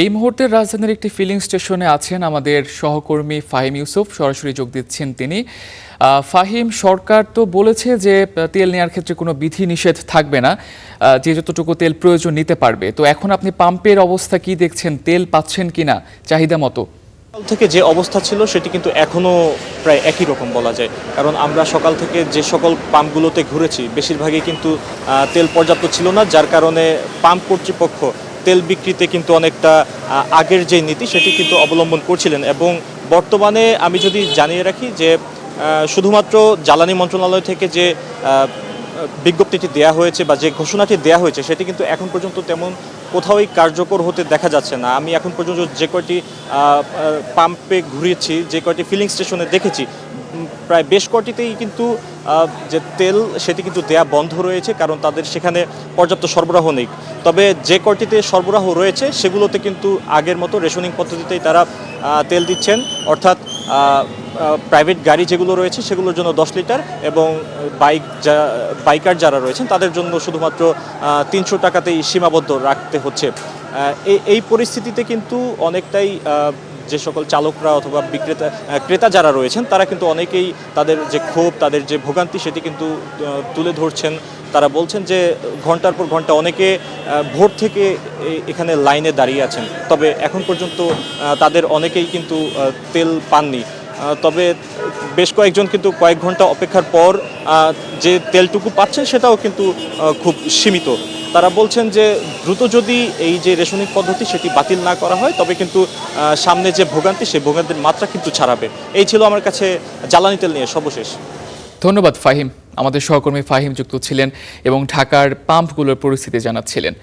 এই মুহূর্তে রাজধানীর একটি ফিলিং স্টেশনে আছেন আমাদের সহকর্মী ফাহিম ইউসুফ, সরাসরি যোগ দিচ্ছেন তিনি। ফাহিম, সরকার তো বলেছে যে তেল নেওয়ার ক্ষেত্রে কোনো বিধি নিষেধ থাকবে না, যে যতটুকু তেল প্রয়োজন নিতে পারবে। তো এখন আপনি পাম্পের অবস্থা কি দেখছেন, তেল পাচ্ছেন কিনা চাহিদা মতো? সকাল থেকে যে অবস্থা ছিল সেটি কিন্তু এখনও প্রায় একই রকম বলা যায়, কারণ আমরা সকাল থেকে যে সকল পাম্পগুলোতে ঘুরেছি বেশিরভাগই কিন্তু তেল পর্যাপ্ত ছিল না, যার কারণে পাম্প কর্তৃপক্ষ তেল বিক্রিতে কিন্তু অনেকটা আগের যে নীতি সেটি কিন্তু অবলম্বন করছিলেন। এবং বর্তমানে আমি যদি জানিয়ে রাখি যে শুধুমাত্র জ্বালানি মন্ত্রণালয় থেকে যে বিজ্ঞপ্তিটি দেয়া হয়েছে বা যে ঘোষণাটি দেয়া হয়েছে সেটি কিন্তু এখন পর্যন্ত তেমন কোথাওই কার্যকর হতে দেখা যাচ্ছে না। আমি এখন পর্যন্ত যে কয়টি পাম্পে ঘুরেছি, যে কয়টি ফিলিং স্টেশনে দেখেছি, প্রায় বেশ কয়টিতেই কিন্তু যে তেল সেটি কিন্তু দেয়া বন্ধ রয়েছে, কারণ তাদের সেখানে পর্যাপ্ত সরবরাহ নেই। তবে যে কয়টিতে সরবরাহ রয়েছে সেগুলোতে কিন্তু আগের মতো রেশনিং পদ্ধতিতেই তারা তেল দিচ্ছেন, অর্থাৎ প্রাইভেট গাড়ি যেগুলো রয়েছে সেগুলোর জন্য 10 লিটার এবং বাইকার যারা রয়েছেন তাদের জন্য শুধুমাত্র 300 টাকাতেই সীমাবদ্ধ রাখতে হচ্ছে। এই পরিস্থিতিতে কিন্তু অনেকটাই যে সকল চালকরা অথবা ক্রেতা যারা রয়েছেন তারা কিন্তু অনেকেই তাদের যে ক্ষোভ, তাদের যে ভোগান্তি সেটি কিন্তু তুলে ধরছেন। তারা বলছেন যে ঘন্টার পর ঘন্টা অনেকে ভোর থেকে এখানে লাইনে দাঁড়িয়ে আছেন, তবে এখন পর্যন্ত তাদের অনেকেই কিন্তু তেল পাননি। তবে বেশ কয়েকজন কিন্তু কয়েক ঘন্টা অপেক্ষার পর যে তেলটুকু পাচ্ছেন সেটাও কিন্তু খুব সীমিত। তারা বলছেন যে দ্রুত যদি এই যে রেশনিং পদ্ধতি সেটি বাতিল না করা হয় তবে কিন্তু সামনে যে ভোগান্তি সেই ভোগান্তির মাত্রা কিন্তু ছাড়াবে। এই ছিল আমার কাছে জ্বালানি তেল নিয়ে সর্বশেষ। ধন্যবাদ ফাহিম। আমাদের সহকর্মী ফাহিম যুক্ত ছিলেন এবং ঢাকার পাম্পগুলোর পরিস্থিতি জানাচ্ছিলেন।